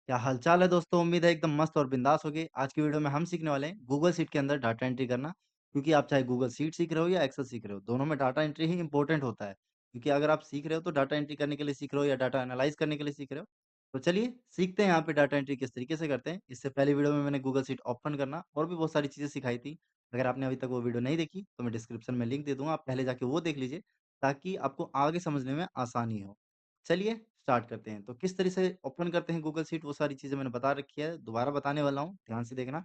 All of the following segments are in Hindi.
क्या हालचाल है दोस्तों? उम्मीद है एकदम मस्त और बिंदास होगे। आज की वीडियो में हम सीखने वाले हैं गूगल शीट के अंदर डाटा एंट्री करना। क्योंकि आप चाहे गूगल शीट सीख रहे हो या एक्सेल सीख रहे हो, दोनों में डाटा एंट्री ही इंपॉर्टेंट होता है। क्योंकि अगर आप सीख रहे हो तो डाटा एंट्री करने के लिए सीख रहे हो या डाटा एनालाइज करने के लिए सीख रहे हो। तो चलिए सीखते हैं यहाँ पे डाटा एंट्री किस तरीके से करते हैं। इससे पहले वीडियो में मैंने गूगल शीट ओपन करना और भी बहुत सारी चीज़ें सिखाई थी। अगर आपने अभी तक वो वीडियो नहीं देखी तो मैं डिस्क्रिप्शन में लिंक दे दूंगा, आप पहले जाके वो देख लीजिए ताकि आपको आगे समझने में आसानी हो। चलिए स्टार्ट करते हैं। तो किस तरह से ओपन करते हैं गूगल शीट वो सारी चीज़ें मैंने बता रखी है, दोबारा बताने वाला हूँ, ध्यान से देखना।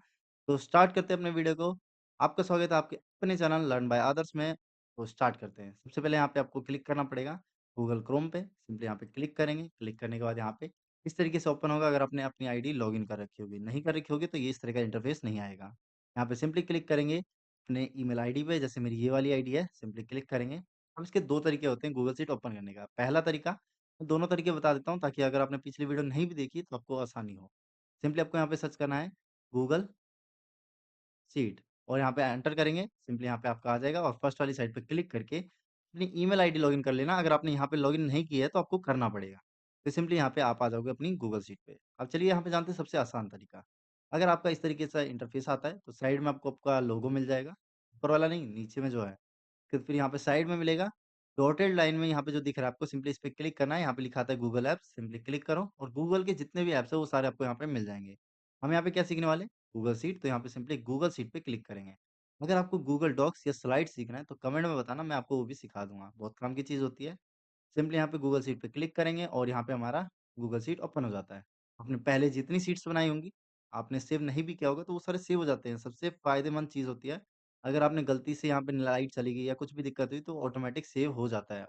तो स्टार्ट करते हैं अपने वीडियो को। आपका स्वागत है आपके अपने चैनल लर्न बाय अदर्स में। तो स्टार्ट करते हैं। सबसे पहले यहाँ पे आपको क्लिक करना पड़ेगा गूगल क्रोम पे, सिंपली यहाँ पे क्लिक करेंगे। क्लिक करने के बाद यहाँ पे इस तरीके से ओपन होगा अगर आपने अपनी आईडी लॉगिन कर रखी होगी। नहीं कर रखी होगी तो ये इस तरह का इंटरफेस नहीं आएगा। यहाँ पे सिंपली क्लिक करेंगे अपने ईमेल आईडी पे, जैसे मेरी ये वाली आईडी है, सिंपली क्लिक करेंगे। अब इसके 2 तरीके होते हैं गूगल शीट ओपन करने का। पहला तरीका, मैं दोनों तरीके बता देता हूँ ताकि अगर आपने पिछली वीडियो नहीं भी देखी तो आपको आसानी हो। सिंपली आपको यहाँ पे सर्च करना है गूगल शीट और यहाँ पे एंटर करेंगे, सिंपली यहाँ पे आपका आ जाएगा और फर्स्ट वाली साइड पे क्लिक करके अपनी ईमेल आईडी लॉगिन कर लेना। अगर आपने यहाँ पे लॉगिन नहीं किया है तो आपको करना पड़ेगा। तो सिंपली यहाँ पे आप आ जाओगे अपनी गूगल शीट पे। अब चलिए यहाँ पे जानते हैं सबसे आसान तरीका। अगर आपका इस तरीके से इंटरफेस आता है तो साइड में आपको आपका लोगो मिल जाएगा। ऊपर वाला नहीं, नीचे में जो है। फिर यहाँ पे साइड में मिलेगा डॉटेड लाइन में, यहाँ पे जो दिख रहा है आपको सिंपली इस पे क्लिक करना है। यहाँ पे लिखा आता है गूगल ऐप्स, सिंपली क्लिक करो और गूगल के जितने भी ऐप्स है वो सारे आपको यहाँ पे मिल जाएंगे। हम यहाँ पे क्या सीखने वाले हैं? Google sheet. तो यहाँ पे सिंपली गूगल शीट पे क्लिक करेंगे। अगर आपको गूगल डॉक्स या स्लाइड सीखना है तो कमेंट में बताना, मैं आपको वो भी सिखा दूंगा, बहुत काम की चीज़ होती है। सिंपली यहाँ पे गूगल शीट पे क्लिक करेंगे और यहाँ पे हमारा गूगल शीट ओपन हो जाता है। आपने पहले जितनी शीट्स बनाई होंगी, आपने सेव नहीं भी किया होगा तो वो सारे सेव हो जाते हैं। सबसे फ़ायदेमंद चीज़ होती है, अगर आपने गलती से यहाँ पे लाइट चली गई या कुछ भी दिक्कत हुई तो ऑटोमेटिक सेव हो जाता है।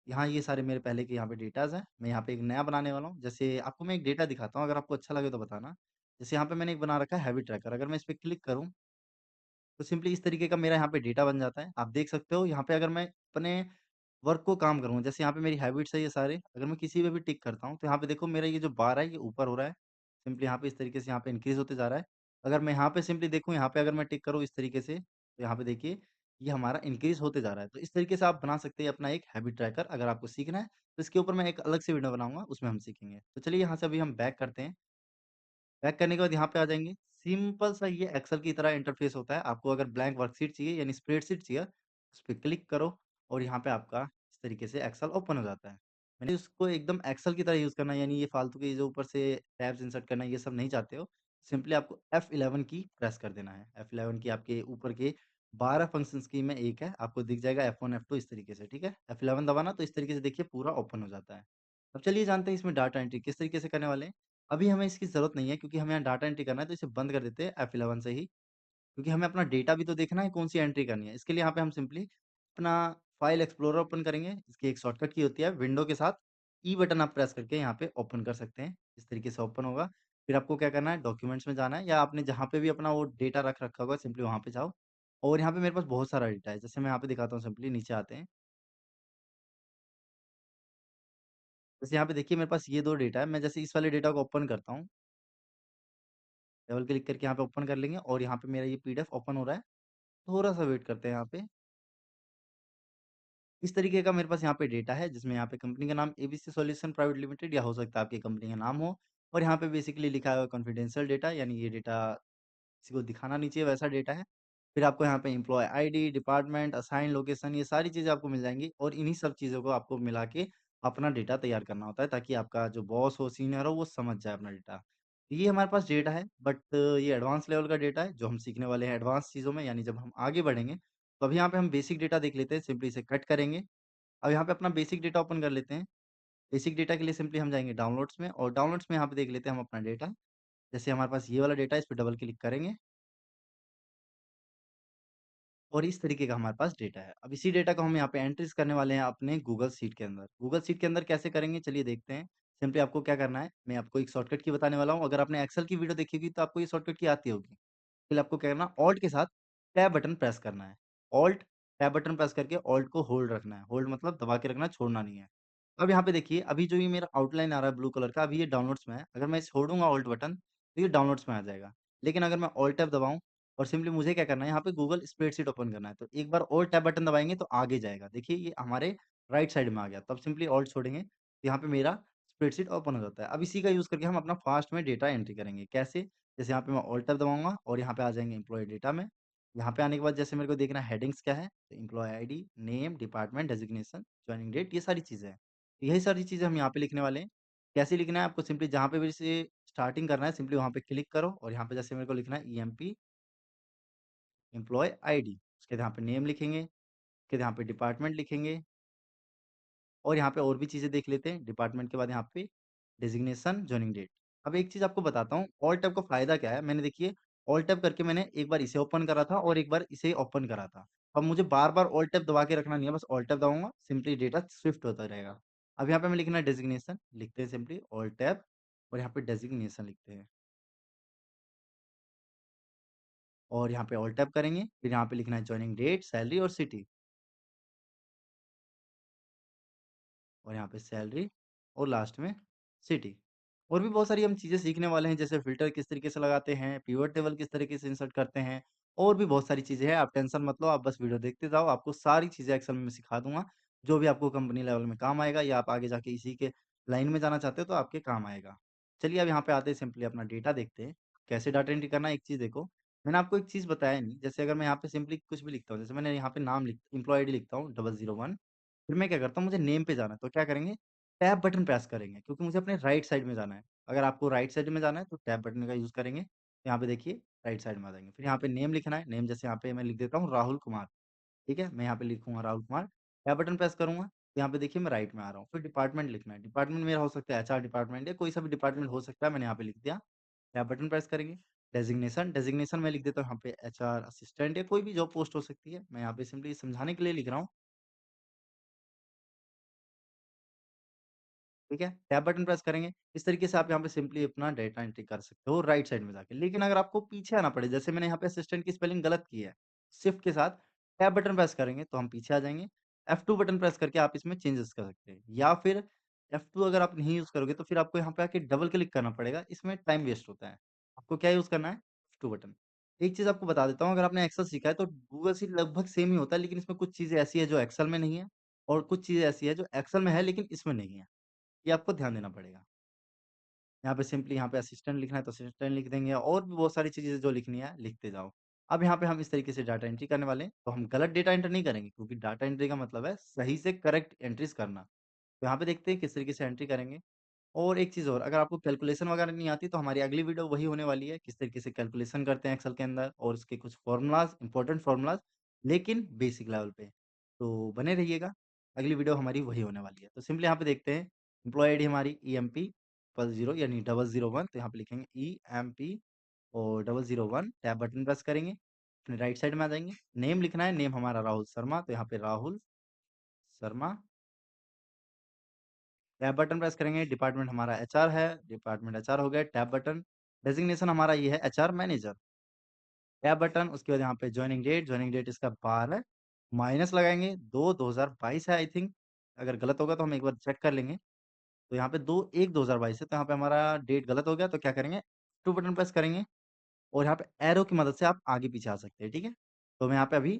यहाँ ये सारे मेरे पहले के यहाँ पे डेटाज़ हैं। मैं यहाँ पे एक नया बनाने वाला हूँ। जैसे आपको मैं एक डेटा दिखाता हूँ, अगर आपको अच्छा लगे तो बताना। जैसे यहाँ पे मैंने एक बना रखा है हैबिट ट्रैकर, अगर मैं इस पे क्लिक करूँ तो सिंपली इस तरीके का मेरा यहाँ पे डेटा बन जाता है। आप देख सकते हो यहाँ पे अगर मैं अपने वर्क को काम करूँ, जैसे यहाँ पे मेरी हैबिट्स है ये सारे, अगर मैं किसी पे भी टिक करता हूँ, तो यहाँ पे देखो मेरा ये जो बार है ये ऊपर हो रहा है। सिंपली यहाँ पे इस तरीके से यहाँ पे इंक्रीज़ होते जा रहा है। अगर मैं यहाँ पे सिंपली देखूँ, यहाँ पे अगर मैं टिक करूँ इस तरीके से, तो यहाँ पे देखिए ये हमारा इंक्रीज़ होते जा रहा है। तो इस तरीके से आप बना सकते हैं अपना एक हैबिट ट्रैकर। अगर आपको सीखना है, तो इसके ऊपर मैं एक अलग से वीडियो बनाऊँगा, उसमें हम सीखेंगे। तो चलिए यहाँ से अभी हम बैक करते हैं। बैक करने के बाद यहाँ पे आ जाएँगे। सिंपल सा ये एक्सेल की तरह इंटरफ़ेस होता है। आपको अगर ब्लैंक वर्कशीट चाहिए यानी स्प्रेडशीट चाहिए, उस पे क्लिक करो और यहाँ पे आपका इस तरीके से एक्सेल ओपन हो जाता है। मैंने उसको एकदम एक्सेल की तरह यूज़ करना है, यानी ये फालतू के जो ऊपर से टैब्स इंसर्ट करना है ये सब नहीं चाहते हो। सिंपली आपको F11 की प्रेस कर देना है। F11 की आपके ऊपर के 12 फंक्शंस की में एक है, आपको दिख जाएगा F1, F2 इस तरीके से, ठीक है? F11 दबाना तो इस तरीके से देखिए पूरा ओपन हो जाता है। अब चलिए जानते हैं इसमें डाटा एंट्री किस तरीके से करने वाले हैं। अभी हमें इसकी ज़रूरत नहीं है क्योंकि हमें यहाँ डाटा एंट्री करना है तो इसे बंद कर देते हैं F11 से ही। क्योंकि हमें अपना डेटा भी तो देखना है कौन-सी एंट्री करनी है। इसके लिए यहाँ पे हम सिंपली अपना फाइल एक्सप्लोरर ओपन करेंगे। इसकी एक शॉर्टकट की होती है, विंडो के साथ ई बटन आप प्रेस करके यहाँ पे ओपन कर सकते हैं। इस तरीके से ओपन होगा। फिर आपको क्या करना है, डॉक्यूमेंट्स में जाना है या आपने जहाँ पे भी अपना वो डेटा रख रखा होगा सिंपली वहाँ पे जाओ। और यहाँ पे मेरे पास बहुत सारा डेटा है। जैसे मैं यहाँ पे दिखाता हूँ, सिंपली नीचे आते हैं। जैसे यहाँ पे देखिए मेरे पास ये 2 डेटा है। मैं जैसे इस वाले डेटा को ओपन करता हूँ, डबल क्लिक करके यहाँ पे ओपन कर लेंगे और यहाँ पे मेरा ये पीडीएफ ओपन हो रहा है। थोड़ा-सा वेट करते हैं यहाँ पे। इस तरीके का मेरे पास यहाँ पे डेटा है जिसमें यहाँ पे कंपनी का नाम एबीसी सॉल्यूशन प्राइवेट लिमिटेड या हो सकता है आपकी कंपनी का नाम हो। और यहाँ पे बेसिकली लिखा है कॉन्फिडेंशियल डेटा, यानी ये डेटा किसी को दिखाना नहीं चाहिए, वैसा डेटा है। फिर आपको यहाँ पे employee ID, department, assign location, ये सारी चीज़ें आपको मिल जाएँगी और इन्हीं सब चीज़ों को आपको मिला के अपना डेटा तैयार करना होता है ताकि आपका जो बॉस हो, सीनियर हो, वो समझ जाए अपना डेटा। ये हमारे पास डेटा है, बट ये एडवांस लेवल का डेटा है जो हम सीखने वाले हैं एडवांस चीज़ों में, यानी जब हम आगे बढ़ेंगे, तो अभी यहाँ पे हम बेसिक डेटा देख लेते हैं, सिंपली इसे कट करेंगे। अब यहाँ पे अपना बेसिक डेटा ओपन कर लेते हैं। बेसिक डेटा के लिए सिंपली हम जाएँगे डाउनलोड्स में और डाउनलोड्स में यहाँ पे देख लेते हैं हम अपना डेटा। जैसे हमारे पास ये वाला डेटा है, इस पे डबल क्लिक करेंगे और इस तरीके का हमारे पास डेटा है। अब इसी डेटा को हम यहाँ पे एंट्रीज़ करने वाले हैं अपने गूगल शीट के अंदर। गूगल शीट के अंदर कैसे करेंगे चलिए देखते हैं। सिंपली आपको क्या करना है, मैं आपको एक शॉर्टकट की बताने वाला हूँ। अगर आपने एक्सेल की वीडियो देखी होगी तो आपको ये शॉर्टकट की आती होगी। फिर आपको क्या करना, ऑल्ट के साथ टैब बटन प्रेस करना है। ऑल्ट टैब बटन प्रेस करके ऑल्ट को होल्ड रखना है। होल्ड मतलब दबा के रखना है, छोड़ना नहीं है। अब यहाँ पे देखिए अभी जो ये मेरा आउटलाइन आ रहा है ब्लू कलर का, अभी ये डाउनलोड्स में है। अगर मैं छोड़ूँगा ऑल्ट बटन तो ये डाउनलोड्स में आ जाएगा। लेकिन अगर मैं ऑल्ट टैब दबाऊँ और सिंपली मुझे क्या करना है, यहाँ पे गूगल स्प्रेडशीट ओपन करना है, तो एक बार ऑल्ट टैब बटन दबाएँगे तो आगे जाएगा। देखिए ये हमारे राइट साइड में आ गया। तब सिंपली ऑल्ट छोड़ेंगे, तो यहाँ पे मेरा स्प्रेडशीट ओपन हो जाता है। अब इसी का यूज़ करके हम अपना फास्ट में डेटा एंट्री करेंगे। कैसे? जैसे यहाँ पे मैं ऑल्ट टैब दबाऊँगा और यहाँ पे आ जाएँगे एम्प्लॉयी डेटा में। यहाँ पे आने के बाद जैसे मेरे को देखना है हेडिंग्स क्या है, तो employee ID, name, department, designation, joining date, ये सारी चीज़ें हैं। तो यही सारी चीज़ें हम यहाँ पे लिखने वाले हैं। कैसे लिखना है? आपको सिंपली जहाँ पे भी से स्टार्टिंग करना है सिंपली वहाँ पे क्लिक करो और यहाँ पे जैसे मेरे को लिखना है ईएमपी एम्प्लॉयी आईडी, उसके बाद यहाँ पे नेम लिखेंगे, उसके बाद यहाँ पे डिपार्टमेंट लिखेंगे और यहाँ पे और भी चीज़ें देख लेते हैं। डिपार्टमेंट के बाद यहाँ पे डेज़िग्नेशन, जॉइनिंग डेट। अब एक चीज़ आपको बताता हूँ, ऑल्ट टैब का फ़ायदा क्या है? मैंने देखिए ऑल्ट टैब करके मैंने एक बार इसे ओपन करा था और एक बार इसे ओपन करा था। अब मुझे बार-बार ऑल्ट टैब दबा के रखना नहीं है, बस ऑल्ट टैब दबाऊँगा, सिंपली डेटा शिफ्ट होता रहेगा। अब यहाँ पे हमें लिखना है डेज़िग्नेशन, लिखते हैं सिंपली ऑल्ट टैब और यहाँ पे डेज़िग्नेशन लिखते हैं और यहाँ पे ऑल्ट टैब करेंगे, फिर यहाँ पे लिखना है जॉइनिंग डेट, सैलरी और सिटी और यहाँ पे सैलरी और लास्ट में सिटी। और भी बहुत सारी हम चीज़ें सीखने वाले हैं, जैसे फ़िल्टर किस तरीके से लगाते हैं, पिवट टेबल किस तरीके से इंसर्ट करते हैं और भी बहुत सारी चीज़ें हैं। आप टेंशन मत लो, आप बस वीडियो देखते जाओ, आपको सारी चीज़ें एक्सेल में मैं सिखा दूँगा, जो भी आपको कंपनी लेवल में काम आएगा या आप आगे जाके इसी के लाइन में जाना चाहते हो तो आपके काम आएगा। चलिए अब यहाँ पे आते हैं सिंपली अपना डेटा देखते हैं, कैसे डाटा एंट्री करना है। एक चीज़ देखो, मैंने आपको एक चीज़ बताया नहीं, जैसे अगर मैं यहाँ पे सिंपली कुछ भी लिखता हूँ, जैसे मैंने यहाँ पे नाम लिख एम्प्लॉयी आईडी लिखता हूँ 001, फिर मैं क्या करता हूँ, मुझे नेम पे जाना है, तो क्या करेंगे, टैब बटन प्रेस करेंगे क्योंकि मुझे अपने राइट साइड में जाना है। अगर आपको राइट साइड में जाना है तो टैब बटन का यूज़ करेंगे। यहाँ पे देखिए राइट साइड में आ जाएँगे। फिर यहाँ पे नेम लिखना है, नेम जैसे यहाँ पे मैं लिख देता हूँ राहुल कुमार, ठीक है? मैं यहाँ पे लिखूँगा Rahul Kumar, tab button press करूँगा, तो यहाँ पे देखिए मैं राइट में आ रहा हूँ। फिर डिपार्टमेंट लिखना है, डिपार्टमेंट मेरा हो सकता है एचआर डिपार्टमेंट या कोई सा भी डिपार्टमेंट हो सकता है, मैंने यहाँ पे लिख दिया। टैब बटन प्रेस करेंगे। डेज़िग्नेशन, डेज़िग्नेशन मैं लिख देता हूँ यहाँ पे एचआर असिस्टेंट या कोई भी जॉब पोस्ट हो सकती है। मैं यहाँ पे सिंपली समझाने के लिए लिख रहा हूँ। ठीक है? टैब बटन प्रेस करेंगे। इस तरीके से आप यहाँ पे सिंपली अपना डेटा एंट्री कर सकते हो राइट साइड में जाके। लेकिन अगर आपको पीछे आना पड़े, जैसे मैंने यहाँ पे असिस्टेंट की स्पेलिंग गलत की है, शिफ्ट के साथ टैब बटन प्रेस करेंगे तो हम पीछे आ जाएँगे। F2 बटन प्रेस करके आप इसमें चेंजेस कर सकते हैं या फिर F2 अगर आप नहीं यूज़ करोगे तो फिर आपको यहाँ पे आके डबल क्लिक करना पड़ेगा, इसमें टाइम वेस्ट होता है। आपको क्या यूज़ करना है? F2 button. एक चीज़ आपको बता देता हूँ, अगर आपने एक्सेल सीखा है तो गूगल शीट लगभग सेम ही होता है, लेकिन इसमें कुछ चीज़ें ऐसी है जो एक्सेल में नहीं है और कुछ चीज़ें ऐसी है जो एक्सेल में है लेकिन इसमें नहीं है। ये आपको ध्यान देना पड़ेगा। यहाँ पे सिंपली यहाँ पे असिस्टेंट लिखना है तो असिस्टेंट लिख देंगे और भी बहुत सारी चीज़ें जो लिखनी है लिखते जाओ। अब यहाँ पे हम इस तरीके से डाटा एंट्री करने वाले हैं, तो हम गलत डेटा एंटर नहीं करेंगे क्योंकि डाटा एंट्री का मतलब है सही से करेक्ट एंट्रीज़ करना। तो यहाँ पे देखते हैं किस तरीके से एंट्री करेंगे। और एक चीज़ और, अगर आपको कैलकुलेशन वगैरह नहीं आती तो हमारी अगली वीडियो वही होने वाली है, किस तरीके से कैलकुलेशन करते हैं एक्सेल के अंदर और उसके कुछ फ़ॉर्मूलाज़, इम्पोर्टेंट फ़ॉर्मूलाज़, लेकिन बेसिक लेवल पे। तो बने रहिएगा, अगली वीडियो हमारी वही होने वाली है। तो सिंपली यहाँ पे देखते हैं, एम्प्लॉयी आईडी हमारी ईएमपी 00 यानी 001, तो यहाँ पे लिखेंगे ईएमपी और 001, टैब बटन प्रेस करेंगे, अपने राइट साइड में आ जाएँगे। नेम लिखना है, नेम हमारा राहुल शर्मा, तो यहाँ पे Rahul Sharma, tab button press करेंगे, डिपार्टमेंट हमारा एचआर है, डिपार्टमेंट एचआर हो गया, टैब बटन, डेज़िग्नेशन हमारा ये है एचआर मैनेजर, टैब बटन, उसके बाद यहाँ पे जॉइनिंग डेट इसका 12 माइनस लगाएँगे 2/2022 है आई थिंक, अगर गलत होगा तो हम एक बार चेक कर लेंगे। तो यहाँ पे 2/1/2022 है, तो यहाँ पे हमारा डेट गलत हो गया, तो क्या करेंगे, 2 बटन प्रेस करेंगे और यहाँ पे एरो की मदद से आप आगे-पीछे आ सकते हैं, ठीक है? तो मैं यहाँ पे अभी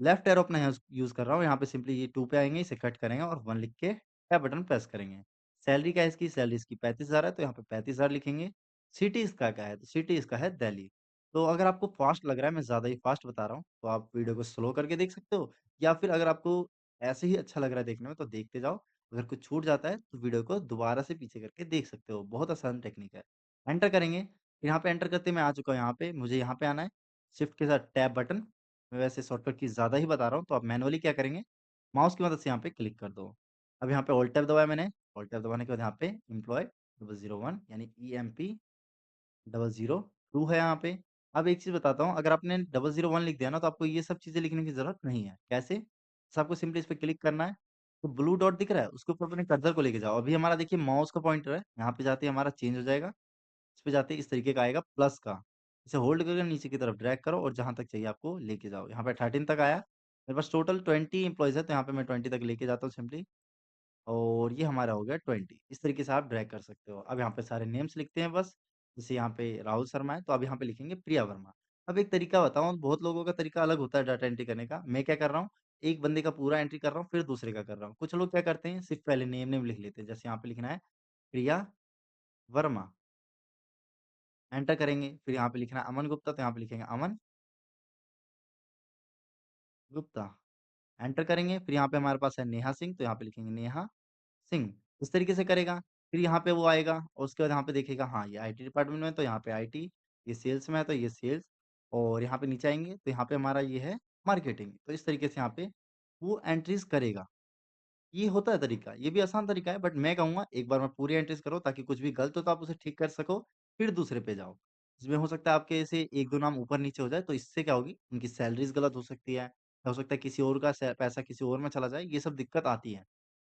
लेफ्ट एरो अपना यूज़ कर रहा हूँ, यहाँ पे सिंपली ये 2 पे आएँगे, इसे कट करेंगे और 1 लिख के टैब बटन प्रेस करेंगे। सैलरी क्या है इसकी? सैलरी इसकी 35,000 है, तो यहाँ पे 35,000 लिखेंगे। सिटी इसका क्या है? तो सिटी इसका है दिल्ली। तो अगर आपको फ़ास्ट लग रहा है, मैं ज़्यादा ही फ़ास्ट बता रहा हूँ, तो आप वीडियो को स्लो करके देख सकते हो या फिर अगर आपको ऐसे ही अच्छा लग रहा है देखने में, तो देखते जाओ। अगर कुछ छूट जाता है, तो वीडियो को दोबारा से पीछे करके देख सकते हो। बहुत आसान टेक्निक है। एंटर करेंगे, यहाँ पे एंटर करते मैं आ चुका हूँ यहाँ पे, मुझे यहाँ पे आना है, शिफ्ट के साथ टैब बटन, मैं वैसे शॉर्टकट की ज़्यादा ही बता रहा हूँ, तो आप मैनुअली क्या करेंगे, माउस की मदद से यहाँ पे क्लिक कर दो। अब यहाँ पे ऑल्ट टैब दबाया मैंने, ऑल्ट टैब दबाने के बाद यहाँ पे एम्प्लॉयी 001 यानी ईएमपी 002 है यहाँ पे। अब एक चीज़ बताता हूँ, अगर आपने 001 लिख दिया ना, तो आपको ये सब चीज़ें लिखने की ज़रूरत नहीं है। कैसे? बस आपको सिंपली इस पे क्लिक करना है, तो ब्लू डॉट दिख रहा है, उसके ऊपर अपने कर्सर को लेके जाओ। अभी हमारा देखिए माउस का पॉइंटर है, यहाँ पे जाते ही हमारा चेंज हो जाएगा। इस पे जाते ही इस तरीके का आएगा प्लस का। इसे होल्ड करके नीचे की तरफ ड्रैग करो और जहाँ तक चाहिए आपको लेके जाओ। यहाँ पे 13 तक आया। मेरे पास टोटल 20 एम्प्लॉइज़ है, तो यहाँ पे मैं 20 तक लेके जाता हूँ सिंपली और ये हमारा हो गया 20। इस तरीके से आप ड्रैग कर सकते हो। अब यहाँ पे सारे नेम्स लिखते हैं बस। जैसे यहाँ पे राहुल शर्मा है, तो अब यहाँ पे लिखेंगे प्रिया वर्मा। अब एक तरीका बताऊँ, बहुत लोगों का तरीका अलग होता है डाटा एंट्री करने का। मैं क्या कर रहा हूँ, एक बंदे का पूरा एंट्री कर रहा हूँ, फिर दूसरे का कर रहा हूँ। कुछ लोग क्या करते हैं, सिर्फ़ पहले नेम लिख लेते हैं। जैसे यहाँ पे लिखना है प्रिया वर्मा, एंटर करेंगे, फिर यहाँ पे लिखना है अमन गुप्ता, तो यहाँ पे लिखेंगे अमन गुप्ता, एंटर करेंगे, फिर यहाँ पे हमारे पास है नेहा सिंह, तो यहाँ पे लिखेंगे नेहा सिंह। इस तरीके से करेगा, फिर यहाँ पे वो आएगा और उसके बाद यहाँ पे देखेगा हाँ ये आईटी डिपार्टमेंट में है, तो यहाँ पे आईटी, ये सेल्स में है तो ये सेल्स, और यहाँ पे नीचे आएंगे तो यहाँ पे हमारा ये है मार्केटिंग। तो इस तरीके से यहाँ पे वो एंट्रीज करेगा। ये होता है तरीका, ये भी आसान तरीका है, बट मैं कहूँगा एक बार में पूरी एंट्रीज करो ताकि कुछ भी गलत हो तो आप उसे ठीक कर सको, फिर दूसरे पे जाओ। इसमें हो सकता है आपके ऐसे 1-2 नाम ऊपर-नीचे हो जाए, तो इससे क्या होगी, उनकी सैलरीज़ गलत हो सकती है, या हो सकता है किसी और का पैसा किसी और में चला जाए, ये सब दिक्कत आती है।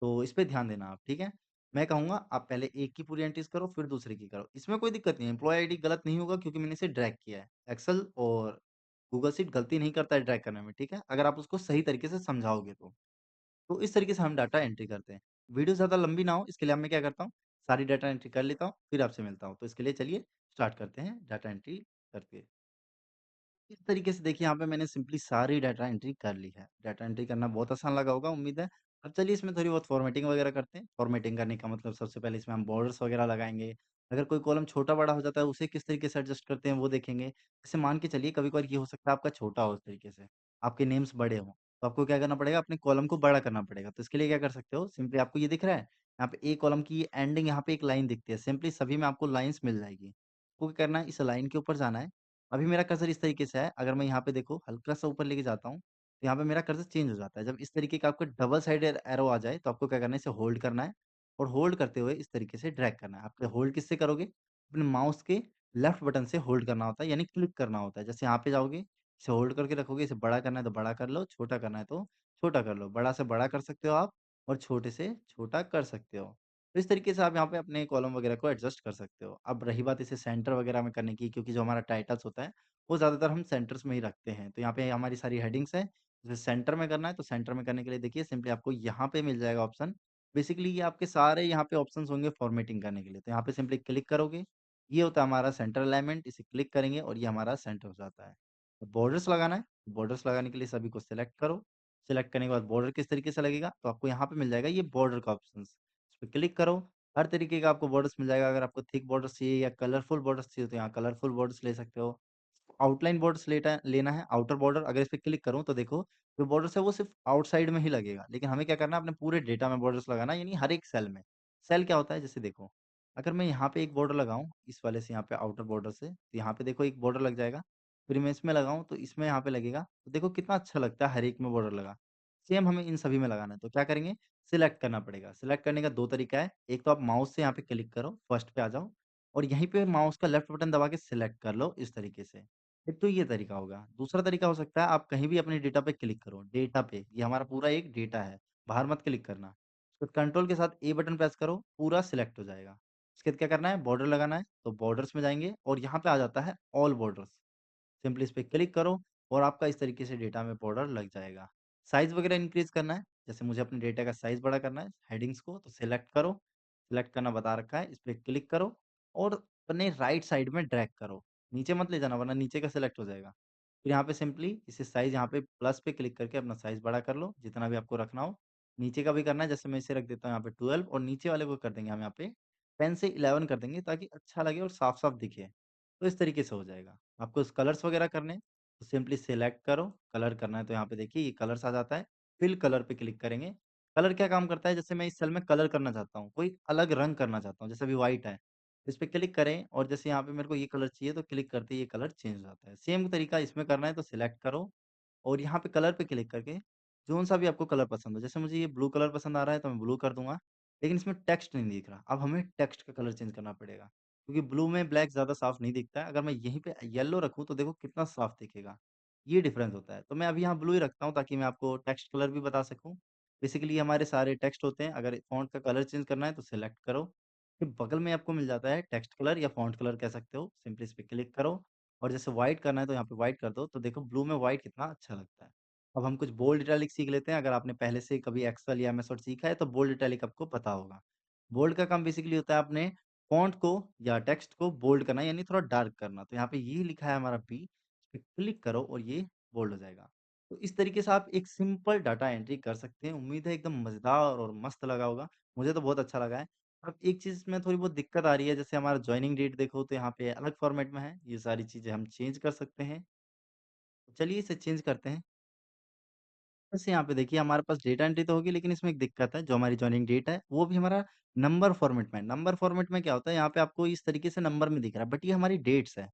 तो इस पे ध्यान देना आप, ठीक है? मैं कहूँगा आप पहले एक की पूरी एंट्रीज करो, फिर दूसरे की करो। इसमें कोई दिक्कत नहीं है, एम्प्लॉयी आईडी गलत नहीं होगा क्योंकि मैंने इसे ड्रैग किया है। एक्सेल और गूगल शीट गलती नहीं करता है ड्रैग करने में, ठीक है? अगर आप उसको सही तरीके से समझाओगे तो। तो इस तरीके से हम डाटा एंट्री करते हैं। वीडियो ज़्यादा लंबी ना हो इसके लिए अब मैं क्या करता हूँ, सारी डाटा एंट्री कर लेता हूँ, फिर आपसे मिलता हूँ। तो इसके लिए चलिए स्टार्ट करते हैं डाटा एंट्री करके। इस तरीके से देखिए यहाँ पे मैंने सिंपली सारी डाटा एंट्री कर ली है। डाटा एंट्री करना बहुत आसान लगा होगा उम्मीद है। अब चलिए इसमें थोड़ी बहुत फॉर्मेटिंग वगैरह करते हैं। फॉर्मेटिंग करने का मतलब सबसे पहले इसमें हम बॉर्डर्स वगैरह लगाएँगे। अगर कोई कॉलम छोटा-बड़ा हो जाता है उसे किस तरीके से एडजस्ट करते हैं वो देखेंगे। जैसे मान के चलिए कभी-कभार ये हो सकता है आपका छोटा हो इस तरीके से, आपके नेम्स बड़े हों, तो आपको क्या करना पड़ेगा अपने कॉलम को बड़ा करना पड़ेगा। तो इसके लिए क्या कर सकते हो सिंपली आपको ये दिख रहा है, यहाँ पे ए कॉलम की एंडिंग यहाँ पे एक लाइन दिखती है। सिंपली सभी में आपको लाइन्स मिल जाएगी। आपको क्या करना है इस लाइन के ऊपर जाना है। अभी मेरा कर्सर इस तरीके से है, अगर मैं यहाँ पे देखो हल्का-सा ऊपर लेके जाता हूँ, तो यहाँ पे मेरा कर्सर चेंज हो जाता है। जब इस तरीके का आपको डबल साइडेड एरो आ जाए, तो आपको क्या करना है, इसे होल्ड करना है और होल्ड करते हुए इस तरीके से ड्रैग करना है। आप होल्ड किससे करोगे? अपने माउस के लेफ्ट बटन से होल्ड करना होता है, यानी क्लिक करना होता है। जैसे यहाँ पे जाओगे, इसे होल्ड करके रखोगे, इसे बड़ा करना है तो बड़ा कर लो, छोटा करना है तो छोटा कर लो। बड़ा से बड़ा कर सकते हो आप और छोटे से छोटा कर सकते हो। तो इस तरीके से आप यहाँ पे अपने कॉलम वगैरह को एडजस्ट कर सकते हो। अब रही बात इसे सेंटर वगैरह में करने की, क्योंकि जो हमारा टाइटल्स होता है वो ज़्यादातर हम सेंटर्स में ही रखते हैं। तो यहाँ पे हमारी सारी हेडिंग्स हैं, जैसे सेंटर में करना है तो सेंटर में करने के लिए देखिए सिंपली आपको यहाँ पे मिल जाएगा ऑप्शन। बेसिकली ये आपके सारे यहाँ पे ऑप्शंस होंगे फॉर्मेटिंग करने के लिए। तो यहाँ पे सिंपली क्लिक करोगे, ये होता है हमारा सेंटर अलाइनमेंट, इसे क्लिक करेंगे और ये हमारा सेंटर हो जाता है। तो बॉर्डर्स लगाना है, बॉर्डर्स लगाने के लिए सभी को सिलेक्ट करो। सिलेक्ट करने के बाद बॉर्डर किस तरीके से लगेगा, तो आपको यहाँ पे मिल जाएगा ये बॉर्डर का ऑप्शंस। इस पे क्लिक करो, हर तरीके का आपको बॉर्डर्स मिल जाएगा। अगर आपको थिक बॉर्डर्स चाहिए या कलरफुल बॉर्डर्स चाहिए तो यहाँ कलरफुल बॉर्डर्स ले सकते हो। आउटलाइन बॉर्डर्स लेना है, आउटर बॉर्डर अगर इस पे क्लिक करूँ तो देखो जो बॉर्डर्स है वो सिर्फ़ आउटसाइड में ही लगेगा। लेकिन हमें क्या करना है अपने पूरे डेटा में बॉर्डर्स लगाना है, यानी हर एक सेल में। सेल क्या होता है जैसे देखो, अगर मैं यहाँ पे एक बॉर्डर लगाऊँ इस वाले से यहाँ पे आउटर बॉर्डर से, तो यहाँ पे देखो एक बॉर्डर लग जाएगा। फिर मैं इसमें लगाऊँ तो इसमें यहाँ पे लगेगा, तो देखो कितना अच्छा लगता है हर एक में बॉर्डर लगा। सेम हमें इन सभी में लगाना है, तो क्या करेंगे सिलेक्ट करना पड़ेगा। सिलेक्ट करने का 2 तरीका है, एक तो आप माउस से यहाँ पे क्लिक करो, फर्स्ट पे आ जाओ और यहीं पे माउस का लेफ्ट बटन दबा के सिलेक्ट कर लो इस तरीके से। एक तो ये तरीका होगा। दूसरा तरीका हो सकता है आप कहीं भी अपने डेटा पे क्लिक करो, डेटा पे, ये हमारा पूरा एक डेटा है, बाहर मत क्लिक करना। तो कंट्रोल के साथ ए बटन प्रेस करो, पूरा सिलेक्ट हो जाएगा। उसके बाद क्या करना है बॉर्डर लगाना है, तो बॉर्डर्स में जाएँगे और यहाँ पे आ जाता है ऑल बॉर्डर्स। सिंपली इस पे क्लिक करो और आपका इस तरीके से डेटा में बॉर्डर लग जाएगा। साइज़ वगैरह इंक्रीज़ करना है, जैसे मुझे अपने डेटा का साइज़ बड़ा करना है, हेडिंग्स को तो सिलेक्ट करो, सिलेक्ट करना बता रखा है, इस पे क्लिक करो और अपने राइट साइड में ड्रैग करो। नीचे मत ले जाना वरना नीचे का सिलेक्ट हो जाएगा। फिर यहाँ पे सिंपली इसे साइज़ यहाँ पे प्लस पे क्लिक करके अपना साइज़ बड़ा कर लो, जितना भी आपको रखना हो। नीचे का भी करना है, जैसे मैं इसे रख देता हूँ यहाँ पे 12 और नीचे वाले को कर देंगे हम यहाँ पे 10 से 11 कर देंगे ताकि अच्छा लगे और साफ-साफ दिखे। तो इस तरीके से हो जाएगा। आपको इस कलर्स वगैरह करने हैं, तो सिंपली सिलेक्ट करो, कलर करना है तो यहाँ पे देखिए ये कलर्स आ जाता है, फिल कलर पे क्लिक करेंगे। कलर क्या काम करता है, जैसे मैं इस सेल में कलर करना चाहता हूँ, कोई अलग रंग करना चाहता हूँ, जैसे अभी व्हाइट है, इस पे क्लिक करें और जैसे यहाँ पे मेरे को ये कलर चाहिए तो क्लिक करते ही ये कलर चेंज हो जाता है। सेम तरीका इसमें करना है तो सिलेक्ट करो और यहाँ पे कलर पे क्लिक करके जोन-सा भी आपको कलर पसंद हो, जैसे मुझे ये ब्लू कलर पसंद आ रहा है तो मैं ब्लू कर दूँगा, लेकिन इसमें टेक्स्ट नहीं दिख रहा। अब हमें टेक्स्ट का कलर चेंज करना पड़ेगा, क्योंकि ब्लू में ब्लैक ज़्यादा साफ नहीं दिखता है। अगर मैं यहीं पे येलो रखूँ तो देखो कितना साफ दिखेगा, ये डिफरेंस होता है। तो मैं अभी यहाँ ब्लू ही रखता हूँ ताकि मैं आपको टेक्स्ट कलर भी बता सकूँ। बेसिकली हमारे सारे टेक्स्ट होते हैं, अगर फ़ॉन्ट का कलर चेंज करना है तो सिलेक्ट करो, फिर बगल में आपको मिल जाता है टेक्स्ट कलर या फ़ॉन्ट कलर कह सकते हो, सिंपली इस पे क्लिक करो और जैसे व्हाइट करना है तो यहाँ पे व्हाइट कर दो, तो देखो ब्लू में व्हाइट कितना अच्छा लगता है। अब हम कुछ बोल्ड इटैलिक सीख लेते हैं, अगर आपने पहले से कभी एक्सेल या एमएस वर्ड सीखा है तो बोल्ड इटैलिक आपको पता होगा। बोल्ड का काम बेसिकली होता है अपने फ़ॉन्ट को या टेक्स्ट को बोल्ड करना यानी थोड़ा डार्क करना। तो यहाँ पे ये लिखा है हमारा बी, इस पे क्लिक करो और ये बोल्ड हो जाएगा। तो इस तरीके से आप एक सिंपल डाटा एंट्री कर सकते हैं। उम्मीद है एकदम मज़ेदार और मस्त लगा होगा। मुझे तो बहुत अच्छा लगा है। अब एक चीज़ में थोड़ी बहुत दिक्कत आ रही है, जैसे हमारा जॉइनिंग डेट देखो तो यहाँ पे अलग फॉर्मेट में है, ये सारी चीज़ें हम चेंज कर सकते हैं। तो चलिए इसे चेंज करते हैं। वैसे यहाँ पे देखिए हमारे पास डेटा एंट्री तो होगी, लेकिन इसमें एक दिक्कत है, जो हमारी जॉइनिंग डेट है, वो भी हमारा नंबर फॉर्मेट में है। नंबर फॉर्मेट में क्या होता है, यहाँ पे आपको इस तरीके से नंबर में दिख रहा है, बट ये हमारी डेट्स है।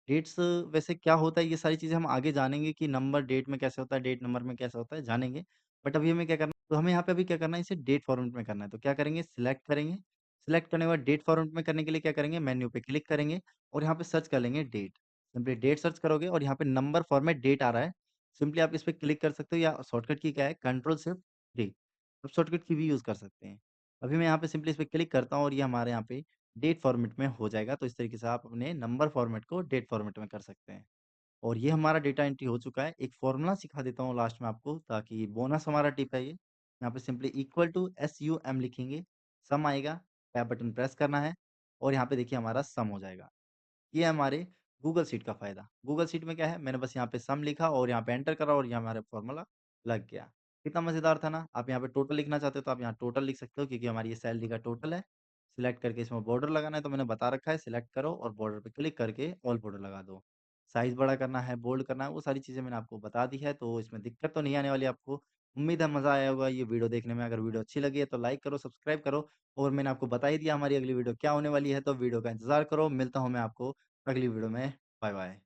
डेट्स वैसे क्या होता है, ये सारी चीज़ें हम आगे जानेंगे कि नंबर डेट में कैसे होता है, डेट नंबर में कैसे होता है, जानेंगे। बट अभी हमें क्या करना है, तो हमें यहाँ पे अभी क्या करना है, इसे डेट फॉर्मेट में करना है। तो क्या करेंगे, सिलेक्ट करेंगे। सिलेक्ट करने के बाद डेट फॉर्मेट में करने के लिए क्या करेंगे, मेन्यू पे क्लिक करेंगे और यहाँ पे सर्च कर लेंगे डेट। सिंपली डेट सर्च करोगे और यहाँ पे नंबर फॉर्मेट डेट आ रहा है। सिंपली आप इस पे क्लिक कर सकते हो, या शॉर्टकट की क्या है, कंट्रोल शिफ्ट डी। आप शॉर्टकट की भी यूज़ कर सकते हैं। अभी मैं यहाँ पे सिंपली इस पे क्लिक करता हूँ और ये हमारे यहाँ पे डेट फॉर्मेट में हो जाएगा। तो इस तरीके से आप अपने नंबर फॉर्मेट को डेट फॉर्मेट में कर सकते हैं। और ये हमारा डेटा एंट्री हो चुका है। एक फ़ॉर्मूला सिखा देता हूँ लास्ट में आपको, ताकि बोनस हमारा टिप है ये। यहाँ पे सिंपली इक्वल टू SUM लिखेंगे, सम आएगा, टैब बटन प्रेस करना है और यहाँ पे देखिए हमारा सम हो जाएगा। ये है हमारे गूगल शीट का फ़ायदा। गूगल शीट में क्या है, मैंने बस यहाँ पे सम लिखा और यहाँ पे एंटर करा और ये हमारा फ़ॉर्मूला लग गया। कितना मज़ेदार था ना? आप यहाँ पे टोटल लिखना चाहते हो तो आप यहाँ टोटल लिख सकते हो, क्योंकि हमारी ये सैलरी का टोटल है। सिलेक्ट करके इसमें बॉर्डर लगाना है, तो मैंने बता रखा है, सिलेक्ट करो और बॉर्डर पे क्लिक करके ऑल बॉर्डर लगा दो। साइज़ बड़ा करना है, बोल्ड करना है, वो सारी चीज़ें मैंने आपको बता दी है, तो इसमें दिक्कत तो नहीं आने वाली आपको। उम्मीद है मज़ा आया होगा ये वीडियो देखने में। अगर वीडियो अच्छी लगी है तो लाइक करो, सब्सक्राइब करो और मैंने आपको बता ही दिया हमारी अगली वीडियो क्या होने वाली है, तो वीडियो का इंतज़ार करो। मिलता हूँ मैं आपको अगली वीडियो में। Bye bye.